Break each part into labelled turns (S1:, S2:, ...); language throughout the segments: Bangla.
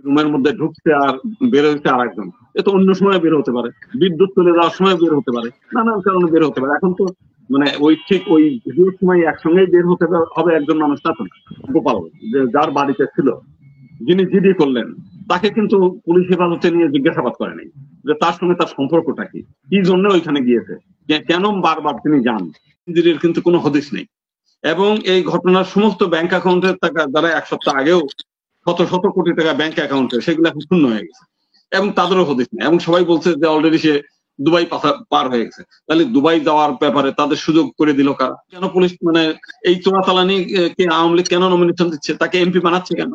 S1: রুমের মধ্যে ঢুকছে আর বের হচ্ছে আর একজন, এ তো অন্য সময় বের হতে পারে, বিদ্যুৎ চলে যাওয়ার সময় বের হতে পারে, নানান কারণে বের হতে পারে। এখন তো মানে ওই ঠিক ওই ভিডিওর সময় একসঙ্গেই বের হতে হবে একজন মানুষ, তা তো না। গোপাল যার বাড়িতে ছিল, যিনি জিডি করলেন, তাকে কিন্তু পুলিশ হেফাজতে নিয়ে জিজ্ঞাসাবাদ করেনি যে তার সঙ্গে তার সম্পর্কটা কি, কি জন্য ওইখানে গিয়েছে, কেন বারবার তিনি যান, জিডির কিন্তু কোনো হদিস নেই। এবং এই ঘটনার সমস্ত ব্যাংক অ্যাকাউন্টের টাকা যারা এক সপ্তাহ আগেও শত শত কোটি টাকা ব্যাংক অ্যাকাউন্টে, সেগুলো এখন শূন্য হয়ে গেছে এবং তাদেরও হদিস নেই। এবং সবাই বলছে যে অলরেডি সে দুবাই পার হয়ে গেছে। তাহলে দুবাই যাওয়ার ব্যাপারে তাদের সুযোগ করে দিল কারা? কেন পুলিশ মানে এই চোরাচালানি কে আওয়ামী লীগ কেন নমিনেশন দিচ্ছে, তাকে এমপি বানাচ্ছে কেন?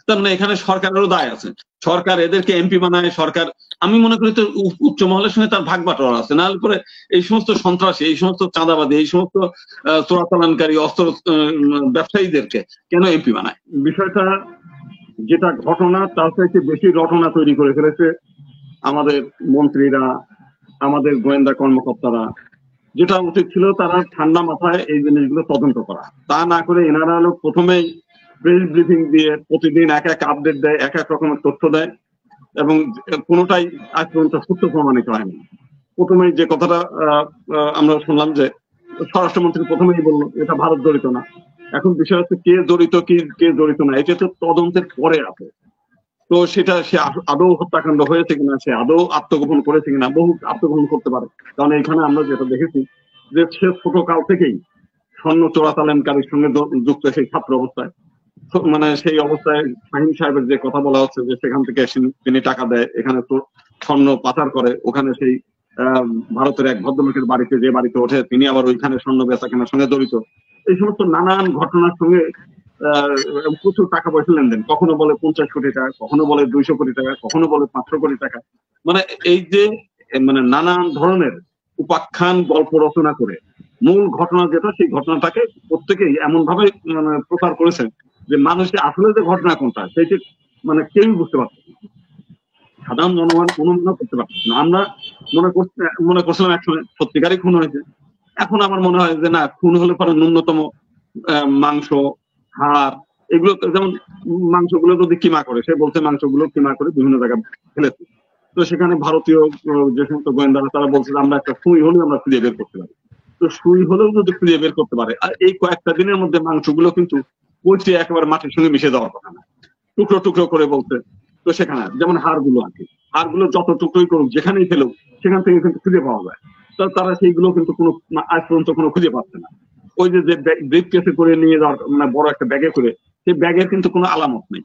S1: তার মানে এখানে সরকারেরও দায় আছে, সরকার এদেরকে এমপি বানায়। সরকার, আমি মনে করি তো উচ্চ মহলের সঙ্গে তার ভাগ বাটোয়ারা আছে, না হলে পরে এই সমস্ত সন্ত্রাসী, এই সমস্ত চাঁদাবাদী, এই সমস্ত চোরাচালানকারী অস্ত্র ব্যবসায়ীদেরকে কেন এমপি বানায়? বিষয়টা যেটা ঘটনা তার চাইতে বেশি রটনা তৈরি করে ফেলেছে আমাদের মন্ত্রীরা, আমাদের গোয়েন্দা কর্মকর্তারা। যেটা উচিত ছিল তারা ঠান্ডা মাথায় এই জিনিসগুলো তদন্ত করা, তা না করে এনারা হলো প্রথমেই প্রেস ব্রিফিং দিয়ে প্রতিদিন এক এক আপডেট দেয়, এক এক রকমের তথ্য দেয় এবং কোনোটাই আজ পর্যন্ত সত্য প্রমাণিত হয়নি। প্রথমেই যে কথাটা আমরা শুনলাম যে স্বরাষ্ট্রমন্ত্রী প্রথমেই বললো এটা ভারত জড়িত না। এখন বিষয় হচ্ছে কে জড়িত কি কে জড়িত না, এটা তো তদন্তের পরে আছে। তো সেটা সে আদৌ হত্যাকাণ্ড হয়েছে কিনা, সে আদৌ আত্মগোপন করেছে কিনা, বহু আত্মগোপন করতে পারে। কারণ এখানে আমরা যেটা দেখেছি যে সে ছোট কাল থেকেই স্বর্ণ চোরাচালানকারীর সঙ্গে যুক্ত, সেই ছাত্র অবস্থায়, মানে সেই অবস্থায় শাহিন সাহেবের যে কথা বলা হচ্ছে যে সেখান থেকে তিনি টাকা দেয়, এখানে তো স্বর্ণ পাচার করে, ওখানে সেই ভারতের এক ভদ্রলোকের বাড়িতে, যে বাড়িতে ওঠে তিনি আবার ওইখানে স্বর্ণ বেচা কেনার সঙ্গে জড়িত। এই সমস্ত নানান ঘটনার সঙ্গে প্রচুর টাকা পয়সা লেনদেন, কখনো বলে 50 কোটি টাকা, কখনো বলে 200 কোটি টাকা, কখনো বলে 500 কোটি টাকা। মানে এই যে মানে নানান ধরনের উপাখ্যান গল্প রচনা করে মূল ঘটনা যেটা, সেই ঘটনাটাকে প্রত্যেকেই এমন ভাবে মানে প্রচার করেছেন যে মানুষের আসলে যে ঘটনা কোনটা সেইটি মানে কেউই বুঝতে পারছে না, সাধারণ জনগণ অনুমান করতে পারছে না। আমরা মনে করছিলাম একসময় সত্যিকারই খুন হয়েছে। এখন আমার মনে হয় যে না, খুন হলে পরে ন্যূনতম মাংস, হাড়, এগুলো যেমন মাংসগুলো যদি কিমা করে, সে বলছে মাংসগুলো কিমা করে বিভিন্ন জায়গায় ফেলেছে। তো সেখানে ভারতীয় যে সমস্ত গোয়েন্দারা তারা বলছে আমরা একটা সুই হলেও আমরা খুঁজে বের করতে পারি। তো সুই হলেও যদি খুঁজে বের করতে পারে, আর এই কয়েকটা দিনের মধ্যে মাংসগুলো কিন্তু পচে একেবারে মাটির সঙ্গে মিশে যাওয়ার কথা না, টুকরো টুকরো করে বলছে। তো সেখানে যেমন হাড়গুলো আর কি, হাড়গুলো যত টুকরোই করুক, যেখানেই ফেলুক, সেখান থেকে কিন্তু খুঁজে পাওয়া যায়। তো তারা সেইগুলো কিন্তু কোনো আজ পর্যন্ত কোনো খুঁজে পাচ্ছে না। ওই যে ব্রিফ কেসে করে নিয়ে যাওয়ার মানে বড় একটা ব্যাগে করে, সেই ব্যাগের কিন্তু কোনো আলামত নেই,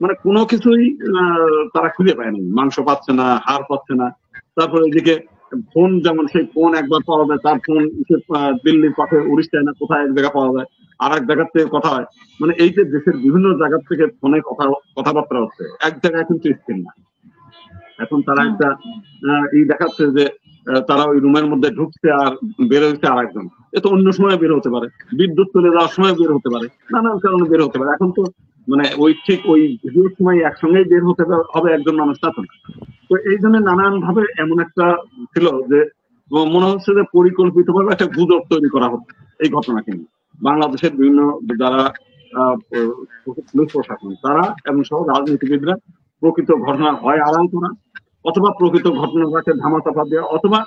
S1: মানে কোনো কিছুই তারা খুঁজে পায়নি। মাংস পাচ্ছে না, হাড় পাচ্ছে না। তারপরে এদিকে ফোন, যেমন সেই ফোন একবার পাওয়া যায়, তার ফোন দিল্লির পাশে উড়িষ্যায় না কোথায় এক জায়গা পাওয়া যায়, আর এক জায়গার থেকে কথা হয়। মানে এই যে দেশের বিভিন্ন জায়গার থেকে ফোনে কথাবার্তা হচ্ছে, এক জায়গায় কিন্তু স্ক্রিন না। এখন তারা একটা দেখাচ্ছে যে তারা ওই রুমের মধ্যে ঢুকছে আর বের হচ্ছে আর একজন, এ তো অন্য সময় বের হতে পারে, বিদ্যুৎ চলে যাওয়ার সময় বের হতে পারে, নানান কারণে বের হতে পারে। এখন তো মানে ওই ঠিক ওই ভিডিওর সময় একসঙ্গেই বের হতে হবে একজন মানুষ, তা তো না। তো এই জন্য নানান ভাবে এমন একটা ছিল যে মনে হচ্ছে যে পরিকল্পিত ভাবে একটা গুজব তৈরি করা হচ্ছে এই ঘটনাকে নিয়ে। বাংলাদেশের বিভিন্ন যারা পুলিশ প্রশাসন তারা এবং সহ রাজনীতিবিদরা প্রকৃত ঘটনা হয় আড়াল করা, অথবা প্রকৃত ঘটনাটাকে ধামাচাপা দেওয়া, অথবা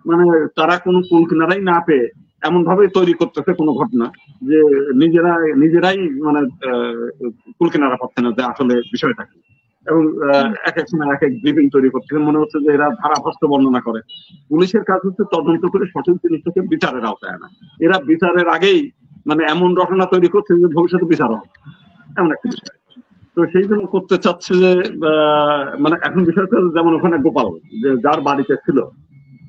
S1: মানে তারা কোনো কুল কিনারাই না পেয়ে এমন ভাবে তৈরি করতেছে কোনো ঘটনা যে নিজেরাই মানে কুল কিনারা পাচ্ছে না যে আসলে বিষয়টা কি। এবং এক এক সময় এক এক ব্রিফিং তৈরি করছে, মনে হচ্ছে যে এরা ধারাভাষ্য বর্ণনা করে। পুলিশের কাজ হচ্ছে তদন্ত করে সঠিক জিনিসটাকে বিচারের আওতায় আনা। এরা বিচারের আগেই মানে এমন রটনা তৈরি করছে যে ভবিষ্যতে বিচার হবে, এমন একটা বিষয়। তো সেই জন্য করতে চাচ্ছে যে মানে এখন বিষয়টা যেমন ওখানে গোপাল যে যার বাড়িতে ছিল,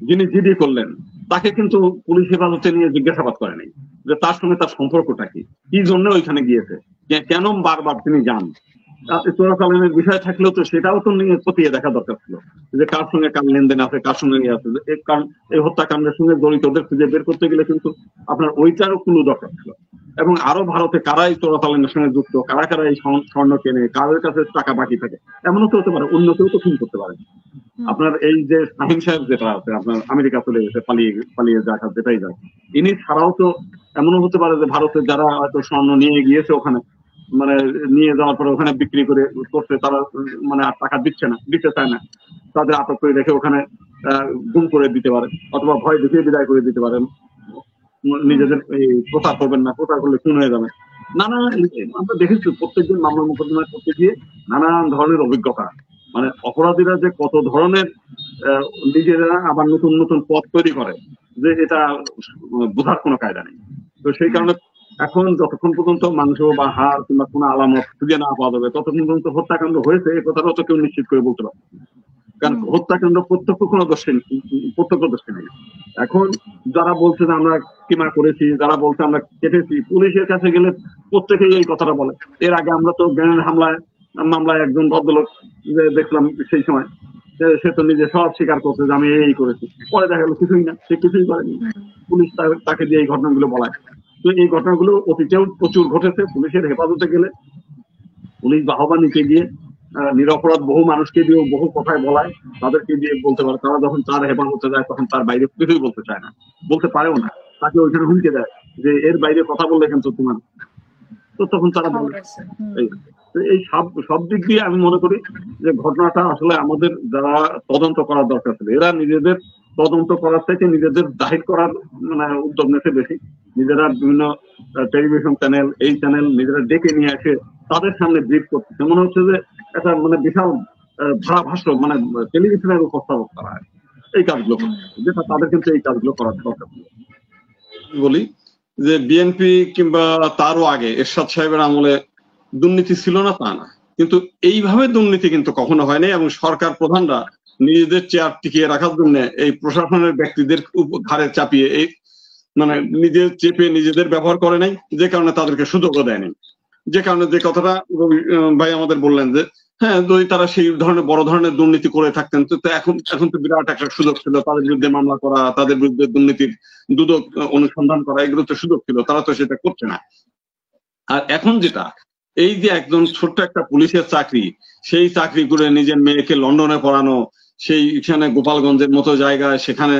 S1: যিনি জিডি করলেন, তাকে কিন্তু পুলিশ হেফাজতে নিয়ে জিজ্ঞাসাবাদ করেনি যে তার সঙ্গে তার সম্পর্কটা কি, কি জন্য ওইখানে গিয়েছে, কেন বারবার তিনি যান। চোরাচালানের বিষয় থাকলেও তো সেটাও তো নিয়ে খতিয়ে দেখা দরকার ছিল যে কার সঙ্গে কার লেনদেন আছে, কার সঙ্গে ইয়ে আছে। কারণ এই হত্যাকাণ্ডের সঙ্গে জড়িতদের খুঁজে বের করতে গেলে কিন্তু আপনার ওইটারও কোনো দরকার ছিল। এবং আরো ভারতে কারা এই চোরাচালানের সঙ্গে যুক্ত, কারা কারা এই স্বর্ণ কেনে, কাদের কাছে টাকা বাকি থাকে, এমনও তো হতে পারে, অন্য কেউ তো খুন করতে পারে। আপনার এই যে শাহিন সাহেব যেটা আছে, আপনার আমেরিকা চলে গেছে, পালিয়ে যাক যেটাই যাক, ইনি ছাড়াও তো এমনও হতে পারে যে ভারতের যারা হয়তো স্বর্ণ নিয়ে গিয়েছে ওখানে, মানে নিয়ে যাওয়ার পরে ওখানে বিক্রি করতে তারা মানে আর টাকা দিতে চায় না, তাদের আটক করে রেখে ওখানে গুম করে দিতে পারে, অথবা ভয় দেখিয়ে বিদায় করে দিতে পারে, নিজেদের প্রচার করবেন না, প্রচার করলে খুন হয়ে যাবে। আমরা দেখেছি প্রত্যেকদিন মামলা মোকদ্দমা করতে গিয়ে নানান ধরনের অভিজ্ঞতা, মানে অপরাধীরা যে কত ধরনের নিজেরা আবার নতুন নতুন পথ তৈরি করে, যে এটা বোঝার কোনো কায়দা নেই। তো সেই কারণে এখন যতক্ষণ পর্যন্ত মাংস বা হাড় কিংবা কোনো আলামত খুঁজে না পাওয়া যাবে, ততক্ষণ পর্যন্ত হত্যাকাণ্ড হয়েছে এই কথাটা তো কেউ নিশ্চিত করে বলতে পারে, কারণ হত্যাকাণ্ড প্রত্যক্ষ দোষী নেই। এখন যারা বলছে যে আমরা কিমা করেছি, যারা বলছে আমরা কেটেছি, পুলিশের কাছে গেলে প্রত্যেকেই এই কথাটা বলে। এর আগে আমরা তো গ্রেনেড মামলায় একজন ভদ্রলোক দেখলাম, সেই সময় সে তো নিজে সব স্বীকার করছে যে আমি এই করেছি, পরে দেখা গেল কিছুই না, সে কিছুই করেনি, পুলিশ তাকে দিয়ে এই ঘটনাগুলো বলায়। তো এই ঘটনাগুলো অতীতেও প্রচুর ঘটেছে। পুলিশের হেফাজতে গেলে পুলিশ বাহবা নিতে গিয়ে নিরপরাধ বহু মানুষকে দিয়ে বহু কথায় বলায়, তাদেরকে দিয়ে বলতে পারে। তারা যখন তার হেফাজতে যায় তখন তার বাইরে কিছুই বলতে চায় না, বলতে পারেও না, তাকে ওইখানে হুমকি দেয় যে এর বাইরে কথা বললে কিন্তু তোমার, তো তখন তারা বলে। এই সব দিক দিয়ে আমি মনে করি যে ঘটনাটা আসলে আমাদের যারা তদন্ত করার দরকার ছিল, এরা নিজেদের তদন্ত করার থেকে নিজেদের জাহির করার মানে উদ্যোগ নিতে বেশি, নিজেরা বিভিন্ন টেলিভিশন চ্যানেল এই চ্যানেল নিজেরা ডেকে নিয়ে এসে তাদের সামনে ব্রিফ করতেছে, মনে হচ্ছে যে একটা মানে বিশাল ধারাভাষ্য মানে টেলিভিশনের উপস্থাপক করা হয় এই কাজগুলো করছে, যেটা তাদের কিন্তু এই কাজগুলো করার দরকার ছিল। বলি যে বিএনপি কিংবা তারও আগে এরশাদ সাহেবের আমলে দুর্নীতি ছিল না তা না, কিন্তু এইভাবে দুর্নীতি কিন্তু কখনো হয়নি, এবং সরকার প্রধানরা নিজেদের চেয়ার টিকিয়ে রাখার জন্য এই প্রশাসনের ব্যক্তিদের ঘাড়ে চাপিয়ে এই মানে নিজেদের ব্যবহার করে নাই, যে কারণে তাদেরকে সুযোগও দেয়নি। যে কারণে যে কথাটা ভাই আমাদের বললেন যে হ্যাঁ, যদি তারা সেই ধরনের বড় ধরনের দুর্নীতি করে থাকতেন তো এখন তো বিরাট একটা সুযোগ ছিল তাদের বিরুদ্ধে মামলা করা, তাদের বিরুদ্ধে দুর্নীতির দুদক অনুসন্ধান করা, এগুলো তো সুযোগ ছিল, তারা তো সেটা করছে না। আর এখন যেটা, এই যে একজন ছোট্ট একটা পুলিশের চাকরি, সেই চাকরি করে নিজের মেয়েকে লন্ডনে পড়ানো, সেইখানে গোপালগঞ্জের মতো জায়গায় সেখানে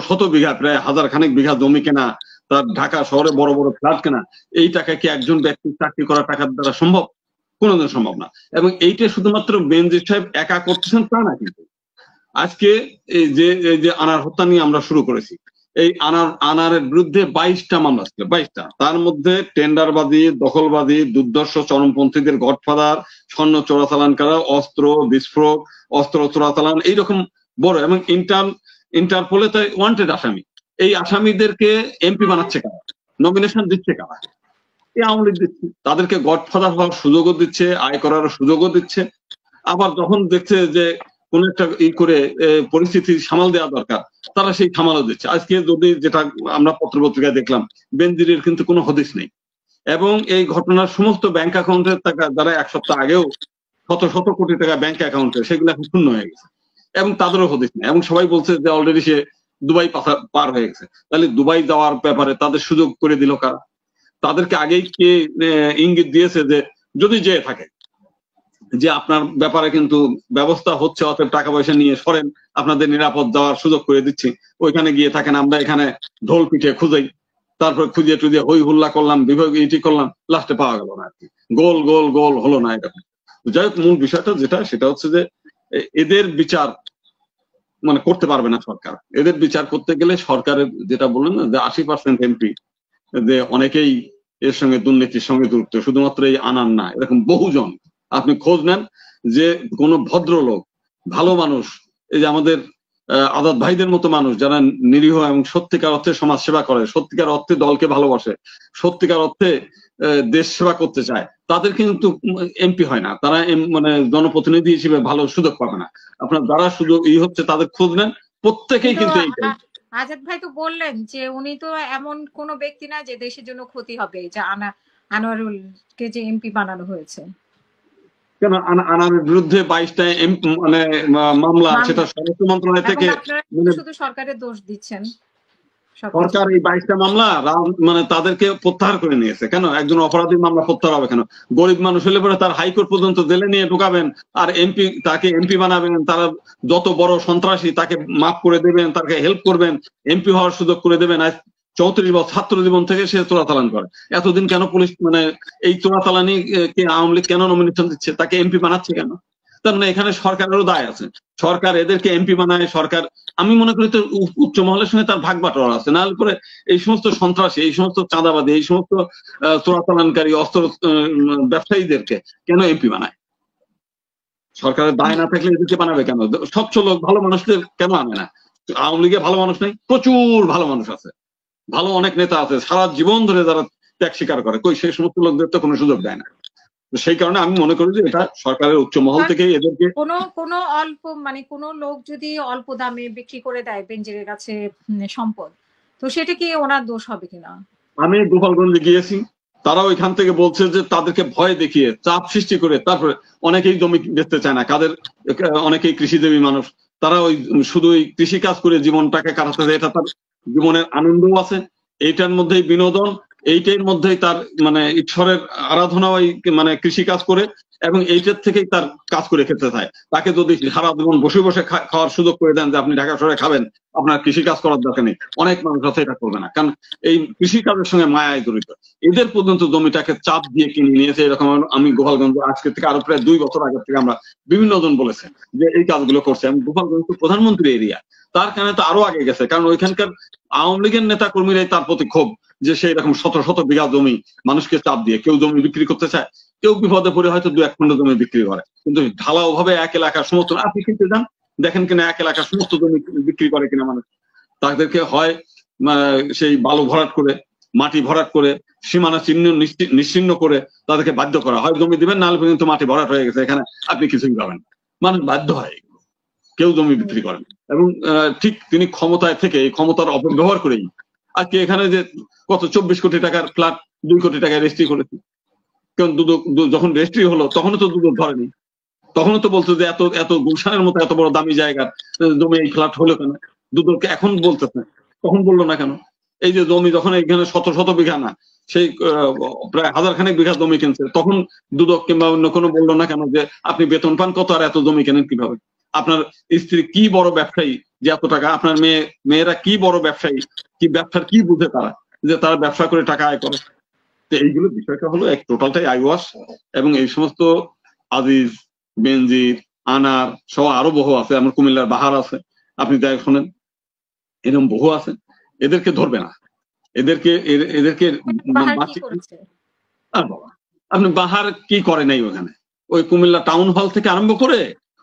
S1: শত বিঘা, প্রায় 1000 খানেক বিঘা জমি কেনা, তার ঢাকা শহরে বড় বড় ফ্ল্যাট কেনা, এই টাকা কি একজন ব্যক্তির চাকরি করা টাকার দ্বারা সম্ভব? কোনোদিন সম্ভব না। এবং এইটা শুধুমাত্র বেনজির সাহেব একা করতেছেন তা না, কিন্তু আজকে এই যে আনার হত্যা নিয়ে আমরা শুরু করেছি, এই আনারের বিরুদ্ধে 22টা মামলা ছিল, 22টা। তার মধ্যে টেন্ডারবাদী, দখলবাদী, দুর্ধর্ষ চরমপন্থীদের গডফাদার, স্বর্ণ চোরাচালান করা, অস্ত্র বিস্ফোরক, অস্ত্র চোরাচালান, এইরকম বড়, এবং ইন্টারপোলে তো ওয়ান্টেড আসামি। এই আসামিদেরকে এমপি বানাচ্ছে কারা, নমিনেশন দিচ্ছে কারা? এই আওয়ামী লীগ দিচ্ছে। তাদেরকে গডফাদার হওয়ার সুযোগও দিচ্ছে, আয় করার সুযোগও দিচ্ছে। আবার যখন দেখছে যে কোন একটা করে পরিস্থিতি সামাল দেওয়া দরকার, তারা সেই সামালও দিচ্ছে। আজকে যদি যেটা আমরা পত্রপত্রিকায় দেখলাম, বেনজিরের কিন্তু কোনো হদিস নেই, এবং এই ঘটনার সমস্ত ব্যাংক অ্যাকাউন্টের টাকা যারা 1 সপ্তাহ আগেও শত কোটি টাকা ব্যাংক অ্যাকাউন্টে, সেগুলো এখন শূন্য হয়ে গেছে, এবং তাদেরও হদিস নেই। এবং সবাই বলছে যে অলরেডি সে দুবাই পার হয়ে গেছে। তাহলে দুবাই যাওয়ার ব্যাপারে তাদের সুযোগ করে দিল কারা? তাদেরকে আগেই কে ইঙ্গিত দিয়েছে যে যদি যেয়ে থাকে যে আপনার ব্যাপারে কিন্তু ব্যবস্থা হচ্ছে, অতএব টাকা পয়সা নিয়ে সরেন, আপনাদের নিরাপদ যাওয়ার সুযোগ করে দিচ্ছি, ওইখানে গিয়ে থাকেন, আমরা এখানে ঢোল পিঠে খুঁজাই, তারপর খুঁজে হই হুল্লা করলাম, বিভাগ ইটি করলাম, লাস্টে পাওয়া গেল না আর কি, গোল হলো না এটা। যাই হোক, মূল বিষয়টা যেটা, সেটা হচ্ছে যে এদের বিচার মানে করতে পারবে না সরকার। এদের বিচার করতে গেলে সরকারের, যেটা বললেন না যে 80% এমপি, যে অনেকেই এর সঙ্গে দুর্নীতির সঙ্গে যুক্ত, শুধুমাত্র এই আনার না, এরকম বহুজন। আপনি খোঁজ নেন যে কোন ভদ্রলোক, ভালো মানুষ, এই যে আমাদের আজাদ ভাইদের মতো মানুষ যারা নিরীহ এবং সত্যিকার অর্থে সমাজ সেবা করে, সত্যিকার অর্থে দলকে ভালোবাসে, সত্যিকার অর্থে দেশ সেবা করতে চায়, তাদের কিন্তু এমপি হয় না, তারা মানে জনপ্রতিনিধি হিসেবে ভালো সুযোগ পাবে না। আপনার যারা সুযোগ হচ্ছে তাদের খোঁজ নেন, প্রত্যেকেই কিন্তু এইটাই।
S2: আজাদ ভাই তো বললেন যে উনি তো এমন কোন ব্যক্তি না যে দেশের জন্য ক্ষতি হবে, যে আনোয়ারুলকে যে এমপি বানানো হয়েছে।
S1: কেন আনারের বিরুদ্ধে 22টা মানে মামলা, সেটা স্বরাষ্ট্র মন্ত্রণালয় থেকে,
S2: শুধু সরকারের দোষ দিচ্ছেন।
S1: সরকার এই 22টা মামলা মানে তাদেরকে প্রত্যাহার করে নিয়েছে। কেন একজন অপরাধীর মামলা প্রত্যাহার হবে কেন? গরিব মানুষ হলে পরে তার হাইকোর্ট পর্যন্ত জেলে নিয়ে ঢুকাবেন, আর তাকে এমপি বানাবেন, তারা যত বড় সন্ত্রাসী তাকে মাফ করে দেবেন, তাকে হেল্প করবেন, এমপি হওয়ার সুযোগ করে দেবেন। 34 বছর ছাত্র জীবন থেকে সে চোরাচালান করে। এতদিন কেন পুলিশ মানে এই চোরাচালানি কে আওয়ামী লীগ কেন নমিনেশন দিচ্ছে, তাকে এমপি বানাচ্ছে কেন? তার মানে এখানে সরকারেরও দায় আছে, সরকার এদেরকে এমপি বানায়, সরকার আমি মনে করি তো উচ্চ মহলের সঙ্গে তার ভাগ বাটোয়ারা আছে, নাহলে পরে এই সমস্ত সন্ত্রাসী, এই সমস্ত চাঁদাবাদী, এই সমস্ত চোরাচালানকারী অস্ত্র ব্যবসায়ীদেরকে কেন এমপি বানায়? সরকারের দায় না থাকলে এদেরকে বানাবে কেন? স্বচ্ছ লোক ভালো মানুষদের কেন আনে না? আওয়ামী লীগে ভালো মানুষ নেই? প্রচুর ভালো মানুষ আছে, ভালো অনেক নেতা আছে সারা জীবন ধরে যারা ত্যাগ স্বীকার করে, কই সেই সমস্ত লোকদের তো কোনো সুযোগ দেয় না। সেই কারণে আমি মনে করি যে এটা সরকারের উচ্চ মহল থেকে এদেরকে
S2: কোনো অল্প মানে কোনো লোক যদি অল্প দামে বিক্রি করে দেয় বেনজিরের কাছে সম্পদ, তো সেটা কি ওনার দোষ হবে কিনা?
S1: আমি গোপালগঞ্জে গিয়েছি, তারা ওইখান থেকে বলছে যে তাদেরকে ভয় দেখিয়ে চাপ সৃষ্টি করে তারপরে অনেকেই জমি বেচতে চায় না, কাদের অনেকেই কৃষিজীবী মানুষ, তারা ওই শুধু ওই কৃষি কাজ করে জীবনটাকে কাটাতে যায়, এটা তার জীবনের আনন্দও আছে, এইটার মধ্যেই বিনোদন, এইটার মধ্যেই তার মানে ঈশ্বরের আরাধনা, ওই মানে কৃষি কাজ করে, এবং এইটার থেকেই তার কাজ করে খেতে চায়। তাকে যদি সারা জীবন বসে বসে খাওয়ার সুযোগ করে দেন যে আপনি ঢাকা শহরে খাবেন, আপনার কৃষি কাজ করার দরকার নেই, অনেক মানুষ আছে এটা করবে না, কারণ এই কৃষি কাজের সঙ্গে মায়ায় জড়িত। এদের পর্যন্ত জমিটাকে চাপ দিয়ে কিনে নিয়েছে, এরকম আমি গোপালগঞ্জ আজকে থেকে আরো প্রায় 2 বছর আগে থেকে আমরা বিভিন্ন জন বলেছে যে এই কাজগুলো করছে। আমি গোপালগঞ্জ তো প্রধানমন্ত্রী এরিয়া, তার কারণে তো আরো আগে গেছে, কারণ ওইখানকার আওয়ামী লীগের নেতা কর্মীরাই তার প্রতি ক্ষোভ যে সেই রকম শত শত বিঘা জমি মানুষকে চাপ দিয়ে, কেউ জমি বিক্রি করতে চায়, কেউ বিপদে পড়ে হয়তো 2-1 খন্ড জমি বিক্রি করে, কিন্তু ঢালাও ভাবে এক এলাকার সমস্ত, আপনি কিনতে যান দেখেন কিনা এক এলাকার সমস্ত জমি বিক্রি করে কিনা মানুষ। তাদেরকে হয় সেই বালু ভরাট করে, মাটি ভরাট করে, সীমানা চিহ্ন নিশ্চিহ্ন করে তাদেরকে বাধ্য করা হয় জমি দিবেন, নাহলে পর্যন্ত মাটি ভরাট হয়ে গেছে, এখানে আপনি কিছুই পাবেন। মানুষ বাধ্য হয়, কেউ জমি বিক্রি করেন। এবং ঠিক তিনি ক্ষমতায় থেকে এই ক্ষমতার অপব্যবহার করেই আজকে এখানে যে কত 24 কোটি টাকার ফ্ল্যাট 2 কোটি টাকায় রেজিস্ট্রি করেছে। কারণ যখন রেজিস্ট্রি হলো তখনও তো দুদক ধরেনি, তখনও তো বলতো যে এত এত গুলশানের মতো এত বড় দামি জায়গার জমি এই ফ্ল্যাট হলো কেন, দুদককে এখন বলতেছে, তখন বললো না কেন? এই যে জমি যখন এখানে শত শত বিঘা না, সেই প্রায় 1000 বিঘা জমি কিনছে, তখন দুদক কিংবা অন্য কোনো বললো না কেন যে আপনি বেতন পান কত আর এত জমি কেনেন কিভাবে? আপনার স্ত্রী কি বড় ব্যবসায়ী যে এত টাকা? আপনার মেয়েরা কি বড় ব্যবসায়ী, কি ব্যবসার কি বুঝে তারা যে তারা ব্যবসা করে টাকা আয় করে? তো এইগুলো বিষয়টা হলো এক টোটালটাই আইওয়াশ। এবং এই সমস্ত আজিজ, বেনজির, আনার সহ আরো বহু আছে, আমার কুমিল্লার বাহার আছে, আপনি দেখ শোনেন, এরকম বহু আছে, এদেরকে ধরবে না, এদেরকে আপনি বাহার কি করে নাই ওখানে? ওই কুমিল্লা টাউন হল থেকে আরম্ভ করে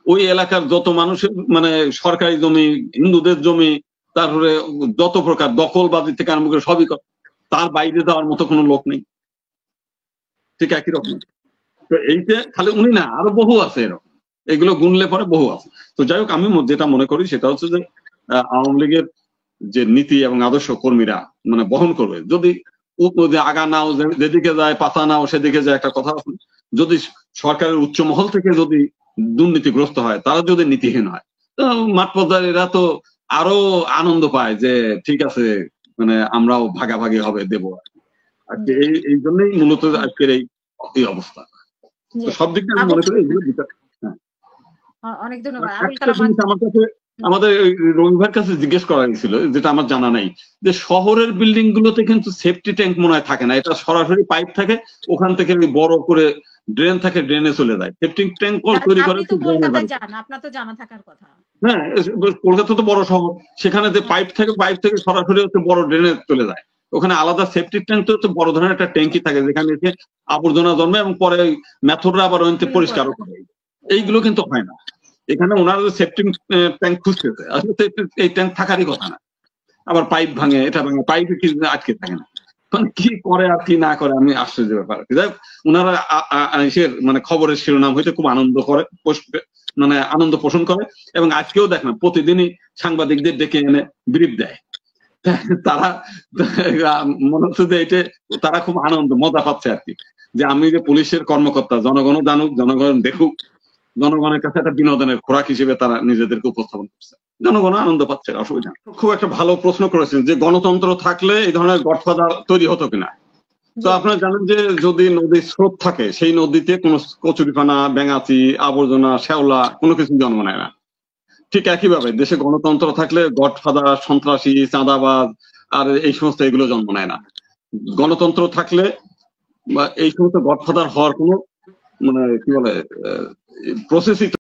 S1: ওই এলাকার যত মানুষের মানে সরকারি জমি, হিন্দুদের জমি, তারপরে যত প্রকার দখলবাজি থেকে আরম্ভ করে সবই করে, তার বাইরে যাওয়ার মতো কোনো লোক নেই। ঠিক একই রকম। তো এইটা খালি উনি না, আরো বহু আছে এরকম, এগুলো গুনলে পরে বহু আছে। তো যাই হোক, আমি যেটা মনে করি সেটা হচ্ছে যে আওয়ামী লীগের যে নীতি এবং আদর্শ কর্মীরা মানে বহন করবে, যদি আগা নাও যেদিকে যায় পাতা নাও সেদিকে যায়, একটা কথা আছে, যদি সরকারের উচ্চ মহল থেকে যদি দুর্নীতিগ্রস্ত হয়, তারা যদি নীতিহীন হয়, তো মাঠ পর্যায়ে এরা তো আরো আনন্দ পায় যে ঠিক আছে মানে আমরাও ভাগাভাগি হবে দেবো আর কি। এই জন্যই মূলত আজকের এই অবস্থা। সব দিক থেকে আমি মনে করি এগুলো বিচার।
S2: অনেক ধন্যবাদ।
S1: আমার কাছে আমাদের রবিবার কাছে জিজ্ঞেস করা হয়েছিল, যেটা আমার জানা নাই, যে শহরের বিল্ডিং গুলোতে কিন্তু সেফটি ট্যাঙ্ক মনে হয় থাকে না, এটা সরাসরি পাইপ থাকে, ওখান থেকে বড় করে ড্রেন থাকে, ড্রেনে চলে যায়। সেফটি ট্যাঙ্ক তৈরি করে
S2: আপনার তো জানা থাকার কথা।
S1: হ্যাঁ, কলকাতা তো বড় শহর, সেখানে যে পাইপ থেকে সরাসরি হচ্ছে বড় ড্রেনে চলে যায়, ওখানে আলাদা সেফটি ট্যাঙ্ক তো বড় ধরনের একটা ট্যাঙ্কি থাকে, যেখানে এসে আবর্জনা জন্মে এবং পরে মেথডরা আবার পরিষ্কারও করে। এইগুলো কিন্তু হয় না এখানে। ওনারা সেফটি ট্যাঙ্ক খুঁজতেছে, আসলে এই ট্যাঙ্ক থাকারই কথা না। আবার পাইপ ভাঙে, এটা ভাঙে, পাইপে কি আটকে থাকে না, কি করে আর কি না করে আমি আশ্চর্য ব্যাপার। যাই হোক, ওনারা মানে খবরের শিরোনাম হইতে খুব আনন্দ করে, মানে আনন্দ পোষণ করে, এবং আজকেও দেখেন প্রতিদিনই সাংবাদিকদের ডেকে এনে ব্রিফ দেয়। তারা মনে হচ্ছে যে এটা তারা খুব আনন্দ মজা পাচ্ছে আর কি, যে আমি যে পুলিশের কর্মকর্তা, জনগণও জানুক, জনগণ দেখুক, জনগণের কাছে একটা বিনোদনের খোরাক হিসেবে তারা নিজেদেরকে উপস্থাপন করছে, জনগণ আনন্দ পাচ্ছে, অসুবিধা। খুব একটা ভালো প্রশ্ন করেছেন যে গণতন্ত্র থাকলে এই ধরনের গডফাদার তৈরি হতো কিনা। তো আপনারা জানেন যে যদি নদীর স্রোত থাকে, সেই নদীতে কোনো কচুরিপানা, ব্যাঙাচি, আবর্জনা, শ্যাওলা কোনো কিছু জন্ম নেয় না। ঠিক একইভাবে দেশে গণতন্ত্র থাকলে গডফাদার, সন্ত্রাসী, চাঁদাবাজ, আর এই সমস্ত এগুলো জন্ম নেয় না। গণতন্ত্র থাকলে বা এই সমস্ত গডফাদার হওয়ার কোনো মানে কি বলে প্রসেসই